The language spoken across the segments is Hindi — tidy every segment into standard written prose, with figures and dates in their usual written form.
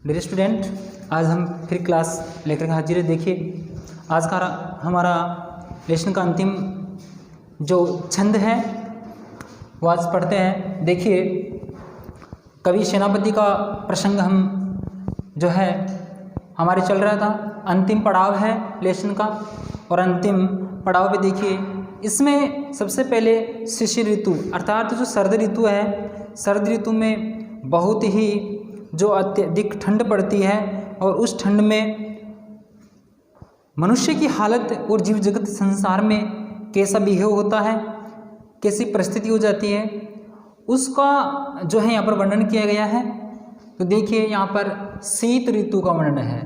डियर स्टूडेंट, आज हम फिर क्लास लेकर हाजिर है। देखिए आज का हमारा लेसन का अंतिम जो छंद है वो आज पढ़ते हैं। देखिए कवि सेनापति का प्रसंग हम जो है हमारे चल रहा था, अंतिम पड़ाव है लेसन का। और अंतिम पड़ाव पे देखिए इसमें सबसे पहले शिशिर ऋतु अर्थात जो सर्द ऋतु है, सर्द ऋतु में बहुत ही जो अत्यधिक ठंड पड़ती है और उस ठंड में मनुष्य की हालत और जीव जगत संसार में कैसा बिहेव होता है, कैसी परिस्थिति हो जाती है, उसका जो है यहाँ पर वर्णन किया गया है। तो देखिए यहाँ पर शीत ऋतु का वर्णन है,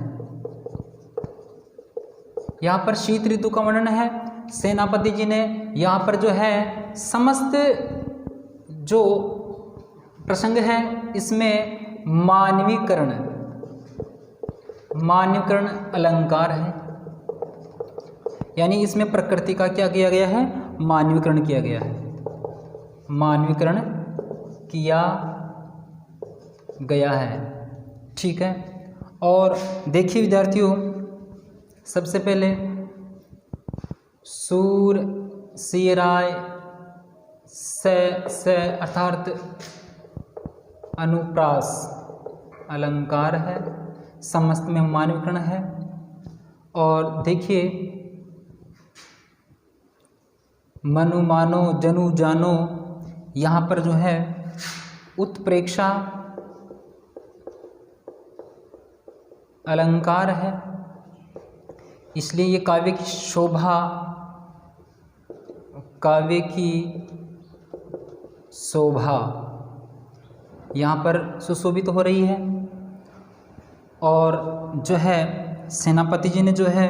यहाँ पर शीत ऋतु का वर्णन है। सेनापति जी ने यहाँ पर जो है समस्त जो प्रसंग है इसमें मानवीकरण अलंकार है, यानी इसमें प्रकृति का क्या किया गया है, मानवीकरण किया गया है, मानवीकरण किया गया है। ठीक है। और देखिए विद्यार्थियों, सबसे पहले सूर सिराय से अर्थात अनुप्रास अलंकार है, समस्त में मानवीकरण है। और देखिए मनु मानो जनु जानो, यहाँ पर जो है उत्प्रेक्षा अलंकार है, इसलिए ये काव्य की शोभा, काव्य की शोभा यहाँ पर सुशोभित हो रही है। और जो है सेनापति जी ने जो है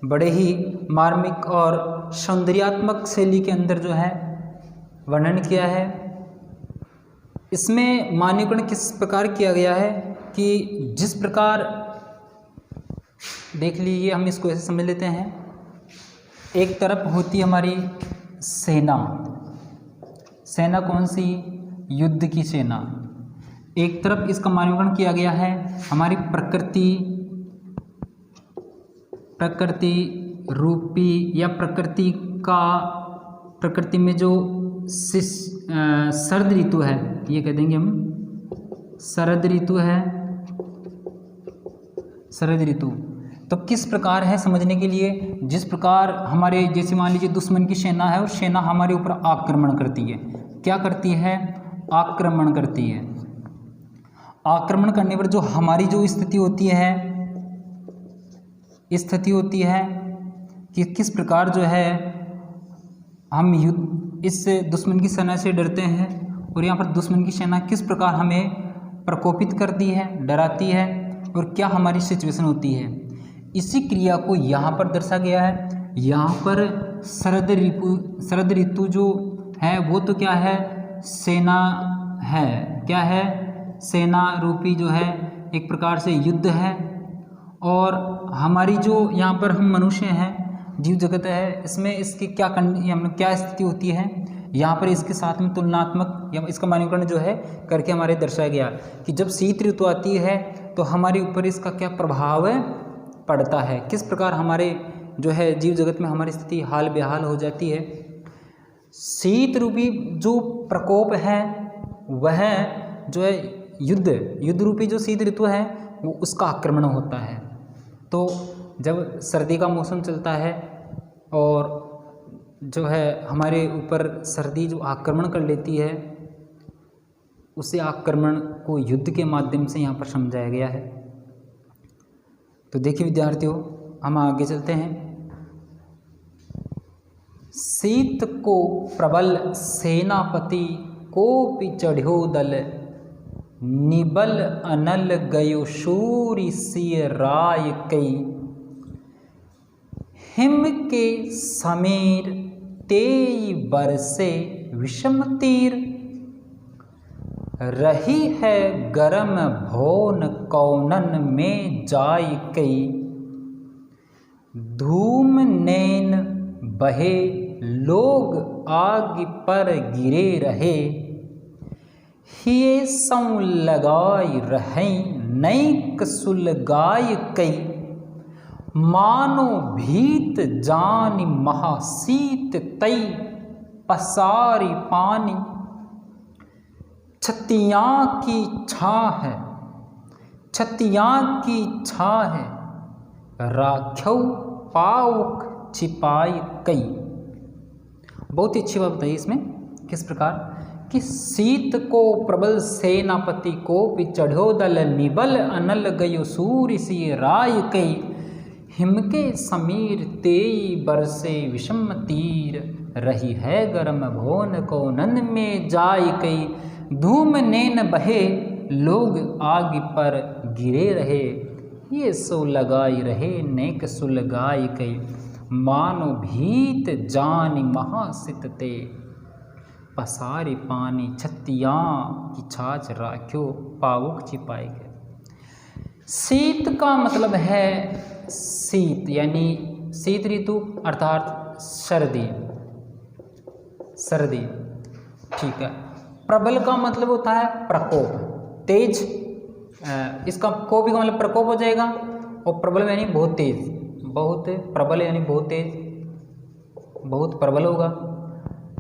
बड़े ही मार्मिक और सौंदर्यात्मक शैली के अंदर जो है वर्णन किया है। इसमें मानवीकरण किस प्रकार किया गया है कि जिस प्रकार, देख लीजिए हम इसको ऐसे समझ लेते हैं, एक तरफ होती हमारी सेना, सेना कौन सी, युद्ध की सेना। एक तरफ इसका मानवीकरण किया गया है हमारी प्रकृति रूपी या प्रकृति में जो शरद ऋतु है, ये कह देंगे हम शरद ऋतु है, शरद ऋतु। तो किस प्रकार है समझने के लिए, जिस प्रकार हमारे जैसे मान लीजिए दुश्मन की सेना है और सेना हमारे ऊपर आक्रमण करती है, क्या करती है, आक्रमण करती है। आक्रमण करने पर जो हमारी जो स्थिति होती है कि किस प्रकार जो है हम युद्ध इस दुश्मन की सेना से डरते हैं, और यहाँ पर दुश्मन की सेना किस प्रकार हमें प्रकोपित करती है, डराती है, और क्या हमारी सिचुएशन होती है, इसी क्रिया को यहाँ पर दर्शा गया है। यहाँ पर शरद ऋतु जो है वो तो क्या है, सेना है, क्या है, सेना रूपी जो है एक प्रकार से युद्ध है। और हमारी जो यहाँ पर हम मनुष्य हैं, जीव जगत है, इसमें इसकी क्या स्थिति होती है, यहाँ पर इसके साथ में तुलनात्मक या इसका मानवीकरण जो है करके हमारे दर्शाया गया कि जब शीत ऋतु आती है तो हमारे ऊपर इसका क्या प्रभाव पड़ता है, किस प्रकार हमारे जो है जीव जगत में हमारी स्थिति हाल बेहाल हो जाती है। शीत रूपी जो प्रकोप है वह जो है युद्ध रूपी जो शीत ऋतु है वो उसका आक्रमण होता है। तो जब सर्दी का मौसम चलता है और जो है हमारे ऊपर सर्दी जो आक्रमण कर लेती है, उसे आक्रमण को युद्ध के माध्यम से यहाँ पर समझाया गया है। तो देखिए विद्यार्थियों, हम आगे चलते हैं। शीत को प्रबल सेनापति को भी चढ़्यो दल, निबल अनल गयो शूरी सिय राय कई, हिम के समीर तेई बरसे विषम तीर, रही है गरम भोन कौनन में जाय कई, धूम नैन बहे लोग आग पर गिरे रहे, हिये सौ लगाई रहें नैक सुलगाय कई, मानो भीत जानि महासीत तई, पसारी पानी। छतियाँ की छा है, छतियाँ की छा है, राख्यौ पाउक छिपाई कई। बहुत ही अच्छी बात बताइए इसमें, किस प्रकार कि सीत को प्रबल सेनापति को चढ़ो दल, निबल अनल गयो सूर्य सी राय कई, हिमके समीर तेई बरसे विषम तीर, रही है गरम भोन को नन में जाय कई, धूम नैन बहे लोग आग पर गिरे रहे, ये सो लगाई रहे नेक सुलगाई कई, मानो भीत जानि महासित ते, पसारे पानी छतियाँ की छाछ राख्यो पावुक छिपाई गए। शीत का मतलब है शीत, यानी शीत ऋतु अर्थात सर्दी, सर्दी, ठीक है। प्रबल का मतलब होता है प्रकोप, तेज, इसका कोप का मतलब प्रकोप हो जाएगा, और प्रबल यानी बहुत तेज, बहुत प्रबल यानी बहुत तेज, बहुत प्रबल होगा।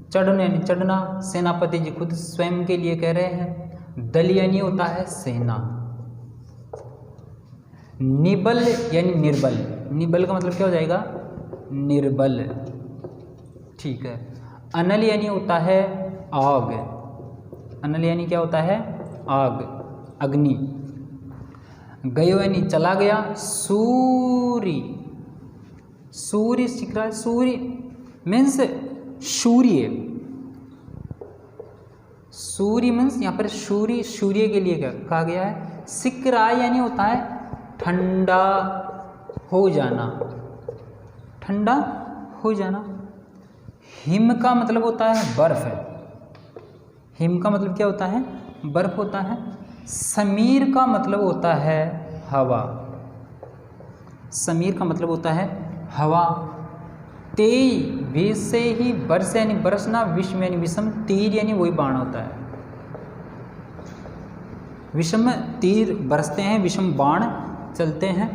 चढ़ना यानी चढ़ना, सेनापति जी खुद स्वयं के लिए कह रहे हैं। दल यानी होता है सेना। निबल यानी निर्बल, निबल का मतलब क्या हो जाएगा, निर्बल, ठीक है। अनल यानी होता है आग, अनल यानी क्या होता है, आग, अग्नि। गयो यानी चला गया। सूर्य, सूर्य सीख रहा है, सूर्य मीन्स सूर्य, सूर्य मीन्स यहाँ पर सूर्य, सूर्य के लिए कहा गया है। सिकराय यानी होता है ठंडा हो जाना, ठंडा हो जाना। हिम का मतलब होता है बर्फ, हिम का मतलब क्या होता है, बर्फ होता है। समीर का मतलब होता है हवा, समीर का मतलब होता है हवा। तेई वे से ही बरस यानी बरसना, विषम यानी विषम, तीर यानी वही बाण होता है। विषम तीर बरसते हैं, विषम बाण चलते हैं।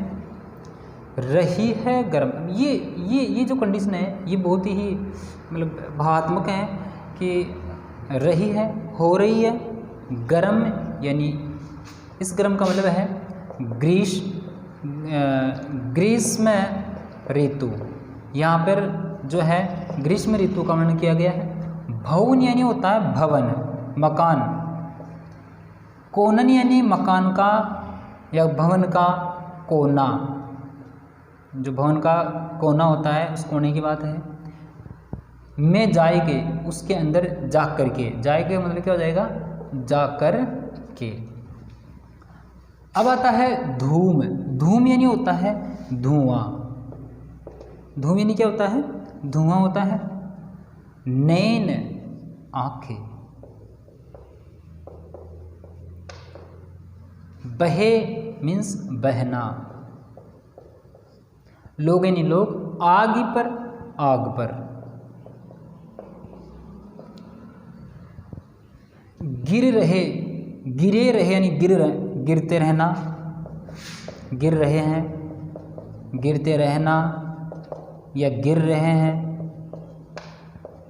रही है गर्म, ये जो कंडीशन है ये बहुत ही मतलब भावात्मक है कि रही है, हो रही है। गर्म यानी इस गर्म का मतलब है ग्रीष्म ऋतु, यहाँ पर जो है ग्रीष्म ऋतु का वर्णन किया गया है। भवन यानी होता है भवन, मकान। कोनन यानी मकान का या भवन का कोना, जो भवन का कोना होता है उस कोने की बात है। में जाए के, उसके अंदर जा कर के, जाए के मतलब क्या हो जाएगा, जा कर के। अब आता है धूम, धूम यानी होता है धुआं, धूम यानी क्या होता है, धुआं होता है। नैन आंखें, बहे मीन्स बहना। लोग यानी लोग, आग पर, आग पर। गिर रहे, गिरे रहे यानी गिरते रहना, गिर रहे हैं, गिरते रहना या गिर रहे हैं,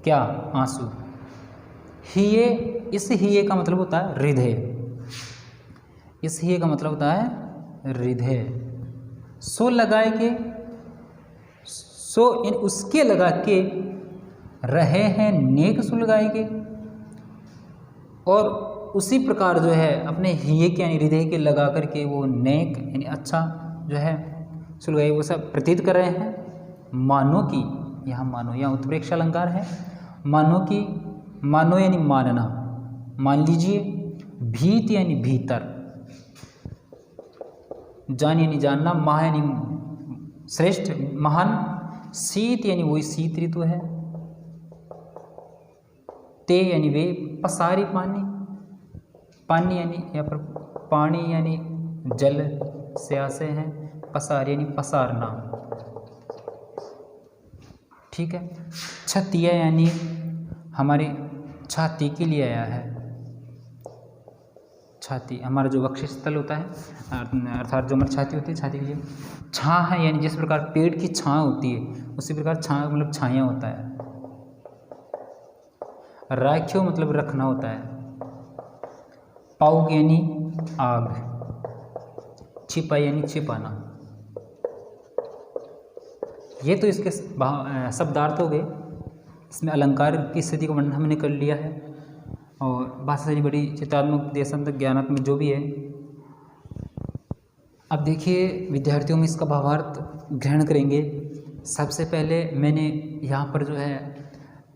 क्या, आंसू। हिये, इस हिये का मतलब होता है हृदय, इस हिये का मतलब होता है हृदय। सो लगाए के, सो इन उसके लगा के रहे हैं नेक सुलगाए के, और उसी प्रकार जो है अपने हिये के यानी हृदय के लगा करके वो नेक यानी अच्छा जो है सुलगाए वो सब प्रतीत कर रहे हैं। मानो की, यहाँ मानो, यहाँ उत्प्रेक्षा अलंकार है। मानो की, मानो यानी मानना, मान लीजिए। भीत यानी भीतर, जान यानी जानना, महा यानी श्रेष्ठ महान। शीत यानी वही शीत ऋतु है। ते यानी वे, पसारी पानी, पानी यानी यहाँ पर पानी यानी जल से आसे हैं, पसार यानी पसारना, ठीक है। छतिया यानी हमारी छाती के लिए आया है। छाती, हमारा जो वक्षस्थल होता है अर्थात जो हमारी छाती होती है, छाती की छाँ है, यानी जिस प्रकार पेड़ की छाँ होती है उसी प्रकार छाँ मतलब छाया होता है। राख्यो मतलब रखना होता है। पाउक यानी आग, छिपा यानी छिपाना। ये तो इसके शब्दार्थ हो गए। इसमें अलंकार की स्थिति का वर्णन हमने कर लिया है और भाषा शैली बड़ी चित्रात्मक, देशात्मक, ज्ञानात्मक जो भी है। अब देखिए विद्यार्थियों में इसका भावार्थ ग्रहण करेंगे। सबसे पहले मैंने यहाँ पर जो है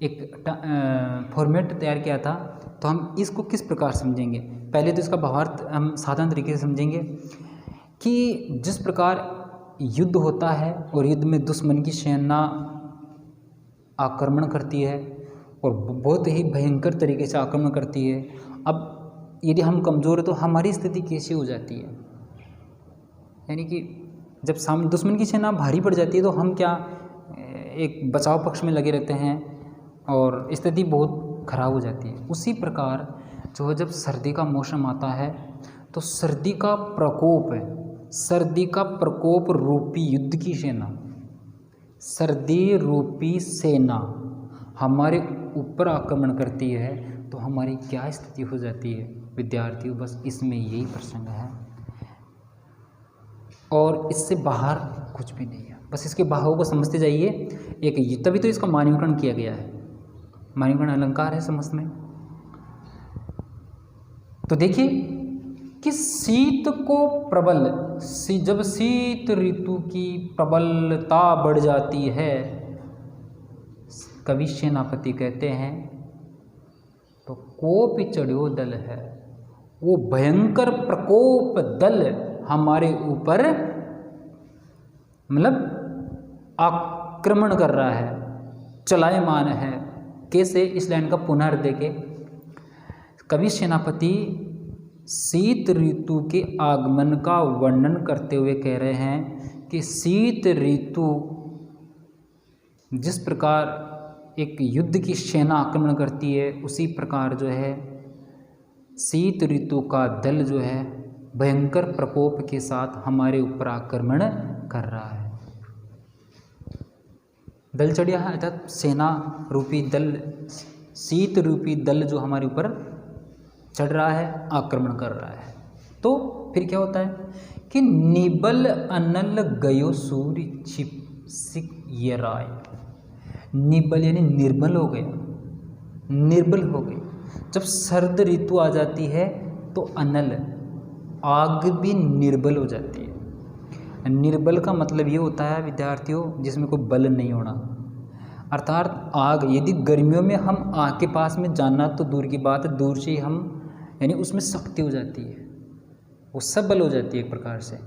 एक फॉर्मेट तैयार किया था, तो हम इसको किस प्रकार समझेंगे। पहले तो इसका भावार्थ हम साधारण तरीके से समझेंगे कि जिस प्रकार युद्ध होता है और युद्ध में दुश्मन की सेना आक्रमण करती है और बहुत ही भयंकर तरीके से आक्रमण करती है। अब यदि हम कमज़ोर हैं तो हमारी स्थिति कैसी हो जाती है, यानी कि जब सामने दुश्मन की सेना भारी पड़ जाती है तो हम क्या एक बचाव पक्ष में लगे रहते हैं और स्थिति बहुत खराब हो जाती है। उसी प्रकार जो है जब सर्दी का मौसम आता है तो सर्दी का प्रकोप है, सर्दी का प्रकोप रूपी युद्ध की सेना, सर्दी रूपी सेना हमारे ऊपर आक्रमण करती है तो हमारी क्या स्थिति हो जाती है विद्यार्थियों। बस इसमें यही प्रसंग है और इससे बाहर कुछ भी नहीं है। बस इसके भावों को समझते जाइए। एक तभी तो इसका मानवीकरण किया गया है, मानवीकरण अलंकार है समझ में। तो देखिए कि शीत को प्रबल, जब शीत ऋतु की प्रबलता बढ़ जाती है, कवि सेनापति कहते हैं तो कोप चढ़ो दल है, वो भयंकर प्रकोप दल हमारे ऊपर मतलब आक्रमण कर रहा है, चलायमान है। कैसे, इस लाइन का पुनः देखे। कवि सेनापति शीत ऋतु के आगमन का वर्णन करते हुए कह रहे हैं कि शीत ऋतु जिस प्रकार एक युद्ध की सेना आक्रमण करती है उसी प्रकार जो है शीत ऋतु का दल जो है भयंकर प्रकोप के साथ हमारे ऊपर आक्रमण कर रहा है। दल चढ़िया है अर्थात सेना रूपी दल, शीत रूपी दल जो हमारे ऊपर चढ़ रहा है, आक्रमण कर रहा है। तो फिर क्या होता है कि निबल अनल गयो सूर्य छिप सिक ये राय, निबल यानी निर्बल हो गया, निर्बल हो गई। जब सर्द ऋतु आ जाती है तो अनल आग भी निर्बल हो जाती है। निर्बल का मतलब ये होता है विद्यार्थियों जिसमें कोई बल नहीं होना, अर्थात आग यदि गर्मियों में हम आग के पास में जाना तो दूर की बात है, दूर से ही हम यानी उसमें शक्ति हो जाती है, वो सबल हो जाती है एक प्रकार से।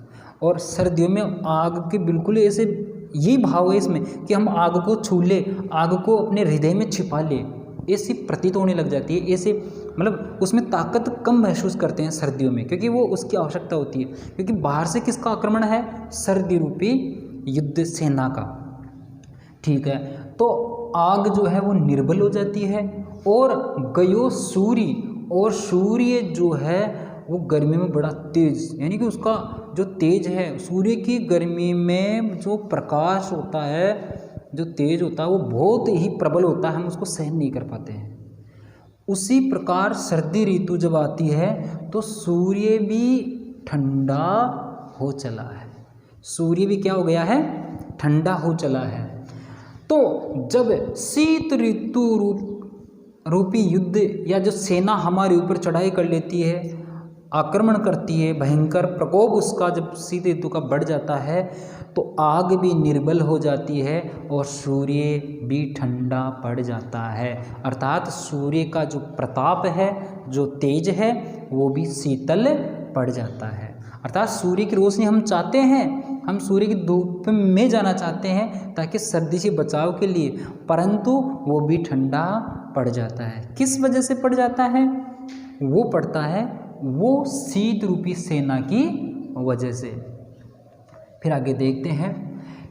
और सर्दियों में आग के बिल्कुल ऐसे ये भाव है इसमें कि हम आग को छू ले, आग को अपने हृदय में छिपा ले, ऐसी प्रतीत होने लग जाती है। ऐसे मतलब उसमें ताकत कम महसूस करते हैं सर्दियों में, क्योंकि वो उसकी आवश्यकता होती है। क्योंकि बाहर से किसका आक्रमण है, सर्दी रूपी युद्ध सेना का, ठीक है। तो आग जो है वो निर्बल हो जाती है और गयो सूर्य, और सूर्य जो है वो गर्मी में बड़ा तेज, यानी कि उसका जो तेज है, सूर्य की गर्मी में जो प्रकाश होता है, जो तेज होता है वो बहुत ही प्रबल होता है, हम उसको सहन नहीं कर पाते हैं। उसी प्रकार सर्दी ऋतु जब आती है तो सूर्य भी ठंडा हो चला है, सूर्य भी क्या हो गया है, ठंडा हो चला है। तो जब शीत ऋतु रूपी युद्ध या जो सेना हमारे ऊपर चढ़ाई कर लेती है, आक्रमण करती है, भयंकर प्रकोप उसका जब शीत ऋतु का बढ़ जाता है तो आग भी निर्बल हो जाती है और सूर्य भी ठंडा पड़ जाता है। अर्थात सूर्य का जो प्रताप है, जो तेज है, वो भी शीतल पड़ जाता है। अर्थात सूर्य की रोशनी हम चाहते हैं, हम सूर्य की धूप में जाना चाहते हैं ताकि सर्दी से बचाव के लिए, परंतु वो भी ठंडा पड़ जाता है। किस वजह से पड़ जाता है, वो पड़ता है वो शीत रूपी सेना की वजह से। फिर आगे देखते हैं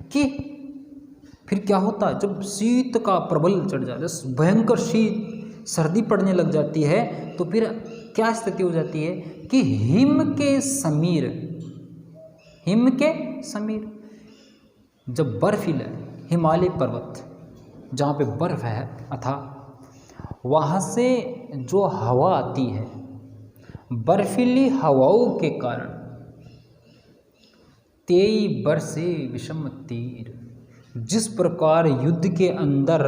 कि फिर क्या होता है जब शीत का प्रबल चढ़ जाता है, भयंकर शीत सर्दी पड़ने लग जाती है, तो फिर क्या स्थिति हो जाती है कि हिम के समीर जब बर्फीला हिमालय पर्वत जहाँ पे बर्फ है अथा वहाँ से जो हवा आती है, बर्फीली हवाओं के कारण तेई बरसे विषम तीर, जिस प्रकार युद्ध के अंदर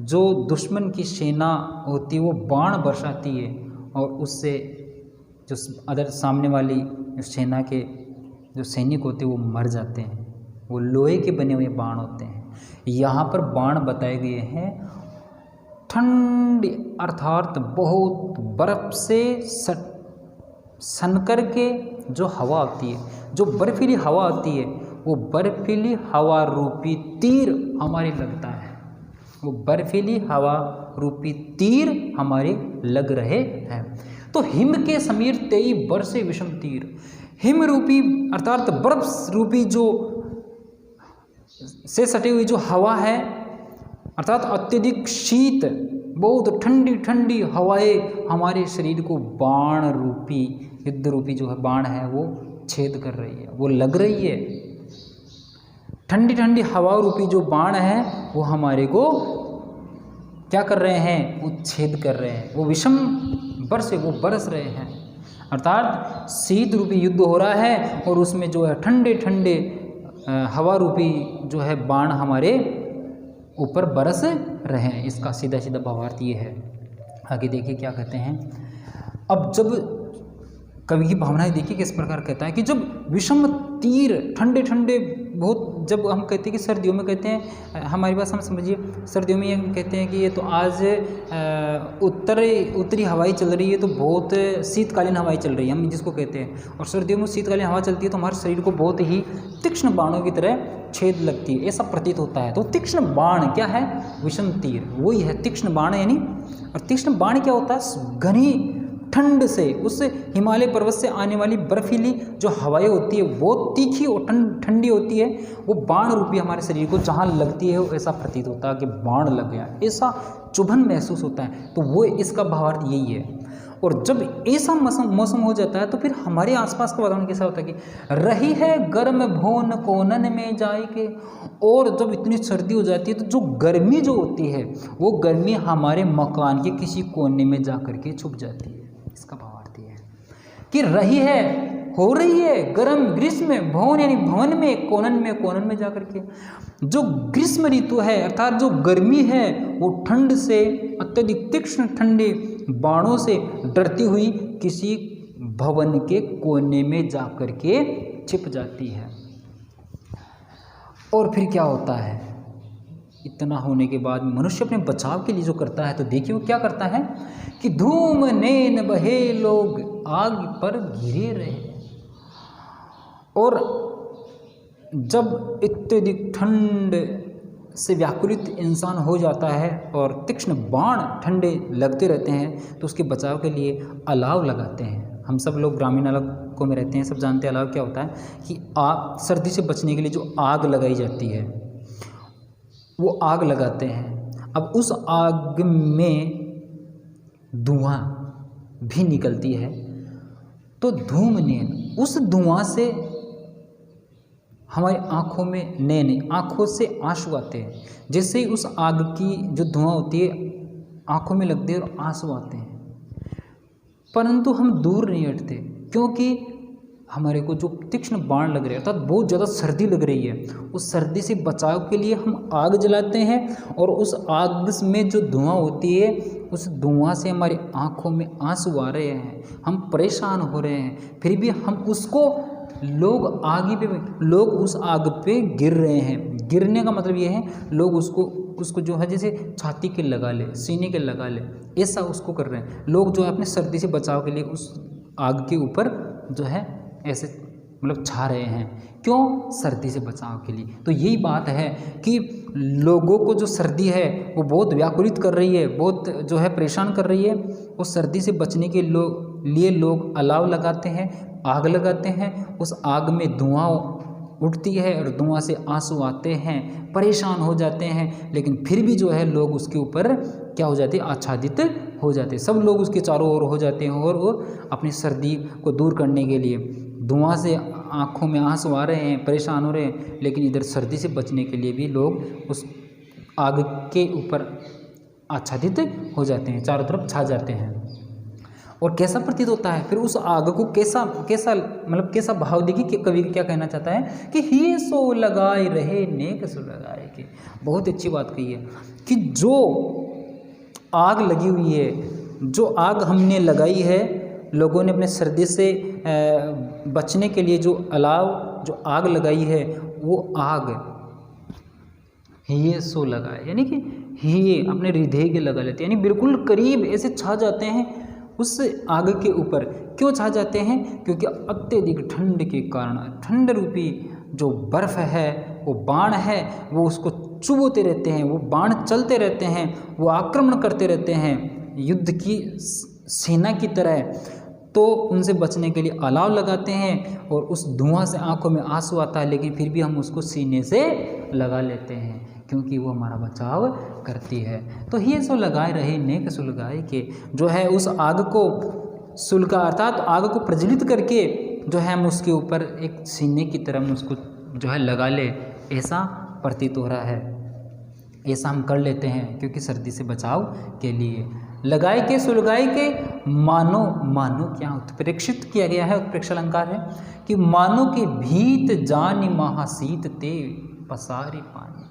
जो दुश्मन की सेना होती है वो बाण बरसाती है और उससे जो अदर सामने वाली सेना के जो सैनिक होते हैं वो मर जाते हैं, वो लोहे के बने हुए बाण होते हैं। यहाँ पर बाण बताए गए हैं ठंडी अर्थात बहुत बर्फ से सन कर के जो हवा आती है, जो बर्फीली हवा आती है, वो बर्फीली हवा रूपी तीर हमारे लगता है, वो बर्फीली हवा रूपी तीर हमारे लग रहे हैं। तो हिम के समीर तेई बरसे विषम तीर, हिम रूपी अर्थात बर्फ रूपी जो से सटी हुई जो हवा है अर्थात अत्यधिक शीत, बहुत ठंडी ठंडी हवाएं हमारे शरीर को बाण रूपी युद्ध रूपी जो है बाण है वो छेद कर रही है, वो लग रही है। ठंडी ठंडी हवा रूपी जो बाण है वो हमारे को क्या कर रहे हैं, वो छेद कर रहे हैं, वो विषम बरसे वो बरस रहे हैं। अर्थात शीत रूपी युद्ध हो रहा है और उसमें जो है ठंडे ठंडे हवा रूपी जो है बाण हमारे ऊपर बरस रहे हैं। इसका सीधा सीधा भावार्थ ये है। आगे देखिए क्या कहते हैं। अब जब कवि की भावनाएं देखिए किस प्रकार कहता है कि जब विषम तीर ठंडे ठंडे बहुत, जब हम कहते हैं कि सर्दियों में कहते हैं, हमारी बात हम समझिए, सर्दियों में ये कहते हैं कि ये तो आज उत्तरी हवाएं चल रही है, तो बहुत शीतकालीन हवाएं चल रही है, हम जिसको कहते हैं। और सर्दियों में शीतकालीन हवा चलती है तो हमारे शरीर को बहुत ही तीक्ष्ण बाणों की तरह छेद लगती है, ऐसा प्रतीत होता है। तो तीक्ष्ण बाण क्या है, विषम तीर वही है तीक्ष्ण बाण यानी। और तीक्ष्ण बाण क्या होता है, घनी ठंड से, उस हिमालय पर्वत से आने वाली बर्फीली जो हवाएं होती है वो तीखी और ठंडी होती है, वो बाण रूपी हमारे शरीर को जहाँ लगती है वो ऐसा प्रतीत होता है कि बाण लग गया, ऐसा चुभन महसूस होता है। तो वो इसका भावार्थ यही है। और जब ऐसा मौसम हो जाता है तो फिर हमारे आसपास का वातावरण कैसा होता है कि रही है गर्म भोन कोनन में जाए के, और जब इतनी सर्दी हो जाती है तो जो गर्मी जो होती है वो गर्मी हमारे मकान के किसी कोने में जा कर के छुप जाती है। इसका भावार्थ है कि रही है, हो रही है गर्म ग्रीष्म, भवन यानी भवन में, कोनन में जाकर के जो ग्रीष्म ऋतु है अर्थात जो गर्मी है वो ठंड से, अत्यधिक तीक्ष्ण ठंडे बाणों से डरती हुई किसी भवन के कोने में जाकर के छिप जाती है। और फिर क्या होता है, इतना होने के बाद मनुष्य अपने बचाव के लिए जो करता है, तो देखिए वो क्या करता है कि धूम नैन बहे लोग आग पर घिरे रहे। और जब अत्यधिक ठंड से व्याकुलित इंसान हो जाता है और तीक्ष्ण बाण ठंडे लगते रहते हैं तो उसके बचाव के लिए अलाव लगाते हैं। हम सब लोग ग्रामीण इलाकों में रहते हैं, सब जानते हैं अलाव क्या होता है कि आग, सर्दी से बचने के लिए जो आग लगाई जाती है वो आग लगाते हैं। अब उस आग में धुआं भी निकलती है, तो धूम नैन, उस धुआं से हमारी आँखों में नैन, आँखों से आंसू आते हैं। जैसे ही उस आग की जो धुआं होती है आँखों में लगती है और आंसू आते हैं, परंतु हम दूर नहीं हटते क्योंकि हमारे को जो तीक्ष्ण बाण लग रहे हैं अर्थात बहुत ज़्यादा सर्दी लग रही है, उस सर्दी से बचाव के लिए हम आग जलाते हैं और उस आग में जो धुआं होती है उस धुआं से हमारी आँखों में आंसू आ रहे हैं, हम परेशान हो रहे हैं, फिर भी हम उसको लोग उस आग पे गिर रहे हैं। गिरने का मतलब ये है लोग उसको जो है जैसे छाती के लगा ले, सीने के लगा ले, ऐसा उसको कर रहे हैं। लोग जो है अपने सर्दी से बचाव के लिए उस आग के ऊपर जो है ऐसे मतलब छा रहे हैं। क्यों? सर्दी से बचाव के लिए। तो यही बात है कि लोगों को जो सर्दी है वो बहुत व्याकुलित कर रही है, बहुत जो है परेशान कर रही है। उस सर्दी से बचने के लिए लोग अलाव लगाते हैं, आग लगाते हैं, उस आग में धुआं उठती है और धुआं से आंसू आते हैं, परेशान हो जाते हैं, लेकिन फिर भी जो है लोग उसके ऊपर क्या हो जाते हैं, आच्छादित हो जाते हैं। सब लोग उसके चारों ओर हो जाते हैं और वो अपनी सर्दी को दूर करने के लिए धुआं से आँखों में आंसू आ रहे हैं, परेशान हो रहे हैं, लेकिन इधर सर्दी से बचने के लिए भी लोग उस आग के ऊपर आच्छादित हो जाते हैं, चारों तरफ छा जाते हैं। और कैसा प्रतीत होता है फिर उस आग को, कैसा कैसा मतलब कैसा भाव देखिए कि कवि क्या कहना चाहता है कि ही सो लगाए रहे नेक सो लगाए के। बहुत अच्छी बात कही है कि जो आग लगी हुई है, जो आग हमने लगाई है, लोगों ने अपने सर्दी से बचने के लिए जो अलाव जो आग लगाई है, वो आग ही सो लगाए, यानी कि ही अपने हृदय के लगा लेते हैं, यानी बिल्कुल करीब ऐसे छा जाते हैं उस आग के ऊपर। क्यों छा जाते हैं? क्योंकि अत्यधिक ठंड के कारण, ठंड रूपी जो बर्फ़ है, वो बाण है, वो उसको चुभोते रहते हैं, वो बाण चलते रहते हैं, वो आक्रमण करते रहते हैं युद्ध की सेना की तरह। तो उनसे बचने के लिए अलाव लगाते हैं और उस धुआं से आंखों में आंसू आता है, लेकिन फिर भी हम उसको सीने से लगा लेते हैं क्योंकि वो हमारा बचाव करती है। तो ये सो लगाए रहे नेक सुलगाए के, जो है उस आग को सुलगा अर्थात आग को प्रज्वलित करके जो है हम उसके ऊपर एक सीने की तरह हम उसको जो है लगा ले, ऐसा प्रतीत हो रहा है, ऐसा हम कर लेते हैं क्योंकि सर्दी से बचाव के लिए। लगाए के सुलगाए के मानो, मानो क्या उत्प्रेक्षित किया गया है, उत्प्रेक्ष अलंकार है कि मानो के भीत जानी महासीत ते पसारी पानी।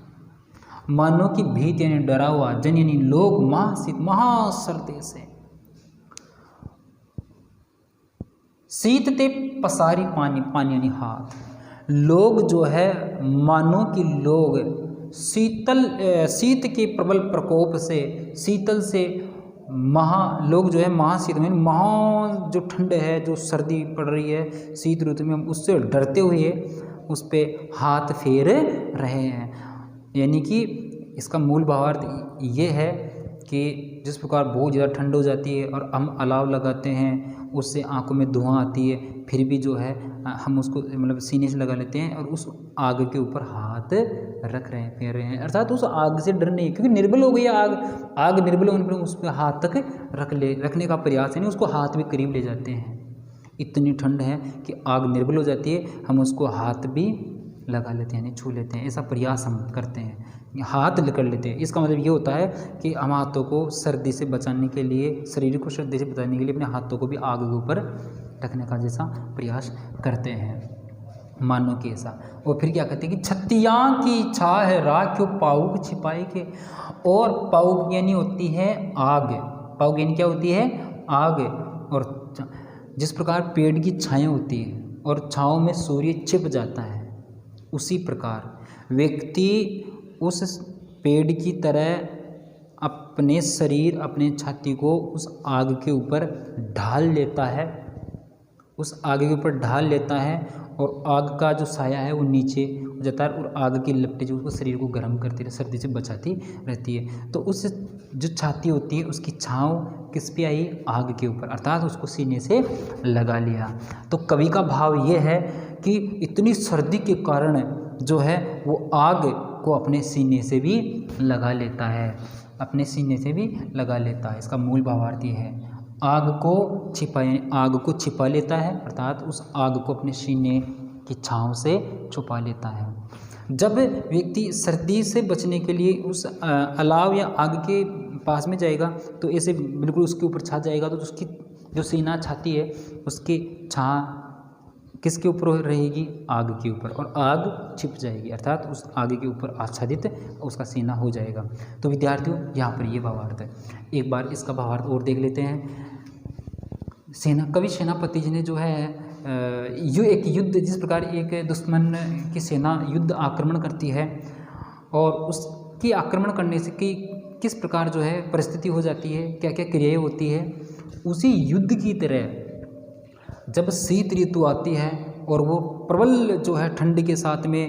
मानो की भीत यानी डरा हुआ, जन यानी लोग, महासीत महासर्दी से, शीत ते पसारी पानी, पानी यानी हाथ, लोग जो है मानो कि लोग शीत के प्रबल प्रकोप से, शीतल से लोग जो है महाशीत में महा जो ठंड है, जो सर्दी पड़ रही है शीत ऋतु में, हम उससे डरते हुए उस पर हाथ फेर रहे हैं। यानी कि इसका मूल भावार्थ ये है कि जिस प्रकार बहुत ज़्यादा ठंड हो जाती है और हम अलाव लगाते हैं, उससे आंखों में धुआं आती है, फिर भी जो है हम उसको मतलब सीने से लगा लेते हैं और उस आग के ऊपर हाथ रख रहे हैं, फेर रहे हैं, अर्थात उस आग से डर नहीं, क्योंकि निर्बल हो गई है आग निर्बल होने पर उस पर हाथ तक रखने का प्रयास है नहीं, उसको हाथ भी करीब ले जाते हैं। इतनी ठंड है कि आग निर्बल हो जाती है, हम उसको हाथ भी लगा लेते हैं, यानी छू लेते हैं, ऐसा प्रयास हम करते हैं, हाथ कर लेते हैं। इसका मतलब ये होता है कि हम हाथों को सर्दी से बचाने के लिए, शरीर को सर्दी से बचाने के लिए अपने हाथों को भी आग के ऊपर रखने का जैसा प्रयास करते हैं, मानो कि ऐसा। और फिर क्या कहते हैं कि छत्तियाँ की छा है राख क्यों पाउक छिपाए के। और पाउक यानी होती है आग, पाउक यानी क्या होती है? आग। और जिस प्रकार पेड़ की छाया होती है और छाँव में सूर्य छिप जाता है, उसी प्रकार व्यक्ति उस पेड़ की तरह अपने शरीर, अपने छाती को उस आग के ऊपर ढाल लेता है, उस आग के ऊपर ढाल लेता है और आग का जो साया है वो नीचे हो जाता है और आग की लपटें जो उसको शरीर को गर्म करती है, सर्दी से बचाती रहती है। तो उस जो छाती होती है उसकी छाँव किस पे आई? आग के ऊपर, अर्थात उसको सीने से लगा लिया। तो कवि का भाव ये है कि इतनी सर्दी के कारण जो है वो आग को अपने सीने से भी लगा लेता है, अपने सीने से भी लगा लेता है। इसका मूल भावार्थ ये है, आग को छिपा लेता है, अर्थात उस आग को अपने सीने की छाँव से छुपा लेता है। जब व्यक्ति सर्दी से बचने के लिए उस अलाव या आग के पास में जाएगा तो ऐसे बिल्कुल उसके ऊपर छा जाएगा, तो उसकी जो सीना छाती है उसकी छाँ किसके ऊपर रहेगी? आग के ऊपर, और आग छिप जाएगी, अर्थात उस आग के ऊपर आच्छादित उसका सीना हो जाएगा। तो विद्यार्थियों यहाँ पर ये भावार्थ है। एक बार इसका भावार्थ और देख लेते हैं। कवि सेनापति जी ने जो है एक युद्ध, जिस प्रकार एक दुश्मन की सेना युद्ध आक्रमण करती है और उसकी आक्रमण करने से किस प्रकार जो है परिस्थिति हो जाती है, क्या क्या क्रियाएं होती है, उसी युद्ध की तरह जब शीत ऋतु आती है और वो प्रबल जो है ठंड के साथ में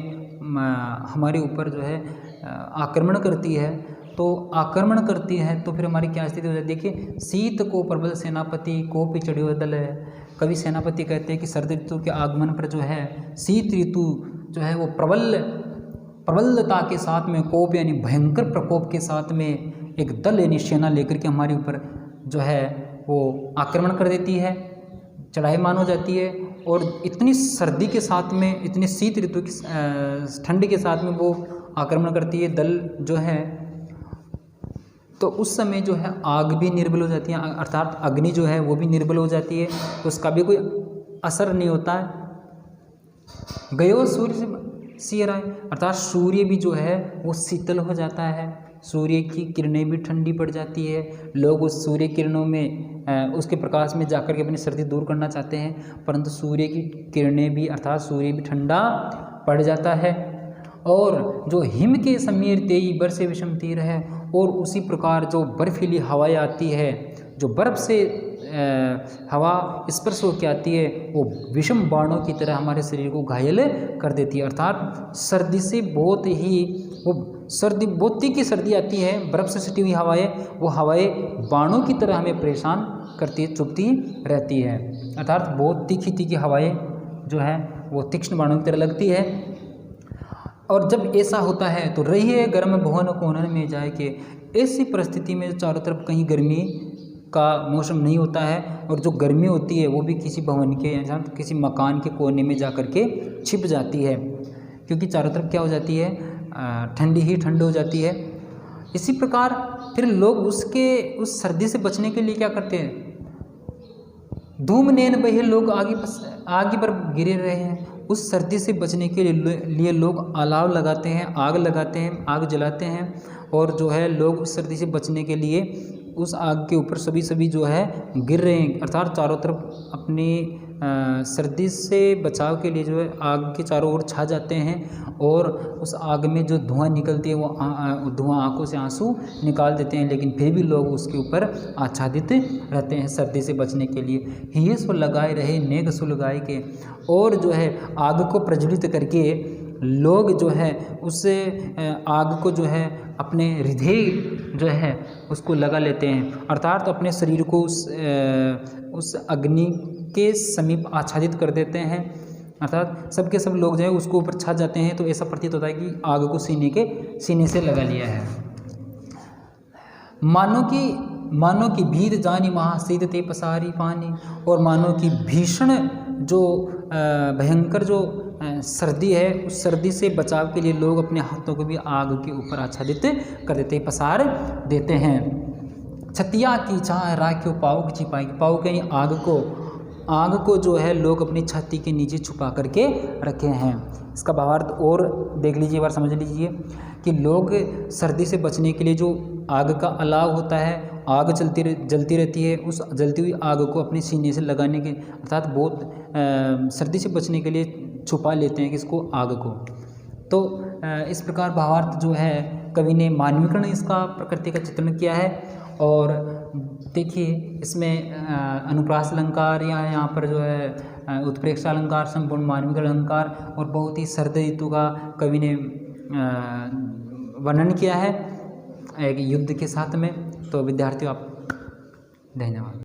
हमारे ऊपर जो है आक्रमण करती है, तो फिर हमारी क्या स्थिति हो जाती है? देखिए, शीत को प्रबल सेनापति कोपि चढ़ियो दल है। कवि सेनापति कहते हैं कि सर्द ऋतु के आगमन पर जो है शीत ऋतु जो है वो प्रबलता के साथ में, कोप यानी भयंकर प्रकोप के साथ में एक दल यानी सेना लेकर के हमारे ऊपर जो है वो आक्रमण कर देती है, चढ़ाईमान हो जाती है। और इतनी सर्दी के साथ में, इतनी शीत ऋतु की ठंड के साथ में वो आक्रमण करती है दल जो है, तो उस समय जो है आग भी निर्बल हो जाती है, अर्थात अग्नि जो है वो भी निर्बल हो जाती है, उसका भी कोई असर नहीं होता है। गयो सूर्य से सियराय, अर्थात सूर्य भी जो है वो शीतल हो जाता है, सूर्य की किरणें भी ठंडी पड़ जाती है। लोग उस सूर्य किरणों में उसके प्रकाश में जाकर के अपनी सर्दी दूर करना चाहते हैं, परंतु सूर्य की किरणें भी, अर्थात सूर्य भी ठंडा पड़ जाता है। और जो हिम के समीर तेई बरसे विषम तीर है, और उसी प्रकार जो बर्फीली हवाएं आती है, जो बर्फ़ से हवा स्पर्श होकर आती है, वो विषम बाणों की तरह हमारे शरीर को घायल कर देती है। अर्थात सर्दी से बहुत ही वो सर्दी, बहुत तीखी सर्दी आती है, बर्फ़ से सटी हुई हवाएं, वो हवाएं बाणों की तरह हमें परेशान करती है, चुभती रहती है। अर्थात बहुत तीखी तीखी हवाएं जो है वो तीक्ष्ण बाणों की तरह लगती है। और जब ऐसा होता है तो रहिए गर्म भवन कोनन में जाए के, ऐसी परिस्थिति में चारों तरफ कहीं गर्मी का मौसम नहीं होता है, और जो गर्मी होती है वो भी किसी भवन के या किसी मकान के कोने में जा कर के छिप जाती है, क्योंकि चारों तरफ क्या हो जाती है, ठंडी ही ठंड हो जाती है। इसी प्रकार फिर लोग उस सर्दी से बचने के लिए क्या करते हैं, धूम नैन बहे लोग आगे पर गिरे रहे हैं। उस सर्दी से बचने के लिए लोग अलाव लगाते हैं, आग लगाते हैं, आग जलाते हैं, और जो है लोग उस सर्दी से बचने के लिए उस आग के ऊपर सभी जो है गिर रहे हैं। अर्थात चारों तरफ अपनी सर्दी से बचाव के लिए जो है आग के चारों ओर छा जाते हैं, और उस आग में जो धुआं निकलती है वो धुआं आंखों से आंसू निकाल देते हैं, लेकिन फिर भी लोग उसके ऊपर आच्छादित रहते हैं सर्दी से बचने के लिए। हिये सो लगाए रहे नेग सुलगाए के, और जो है आग को प्रज्वलित करके लोग जो है उस आग को जो है अपने हृदय जो है उसको लगा लेते हैं, अर्थात अपने शरीर को उस अग्नि के समीप आच्छादित कर देते हैं। अर्थात सबके सब लोग जो है उसको ऊपर छा जाते हैं, तो ऐसा प्रतीत होता है कि आग को सीने से लगा लिया है। मानो की भीत जानी महासीद ते पसारी पानी, और मानो की भीषण जो भयंकर जो सर्दी है, उस सर्दी से बचाव के लिए लोग अपने हाथों को भी आग के ऊपर आच्छादित कर देते हैं, पसार देते हैं। छतिया की चाह राख्यो पाउक छिपाई, पाउक यानी आग को जो है लोग अपनी छाती के नीचे छुपा करके रखे हैं। इसका भावार्थ और देख लीजिए, बार समझ लीजिए कि लोग सर्दी से बचने के लिए जो आग का अलाव होता है, आग जलती रहती है, उस जलती हुई आग को अपने सीने से लगाने के, अर्थात बहुत सर्दी से बचने के लिए छुपा लेते हैं किसको, आग को। तो इस प्रकार भावार्थ जो है कवि ने मानवीकरण इसका प्रकृति का चित्रण किया है। और देखिए इसमें अनुप्रास अलंकार या यहाँ पर जो है उत्प्रेक्षा अलंकार, संपूर्ण मानवीकरण अलंकार और बहुत ही सर्द ऋतु का कवि ने वर्णन किया है एक युद्ध के साथ में। तो विद्यार्थियों आप धन्यवाद।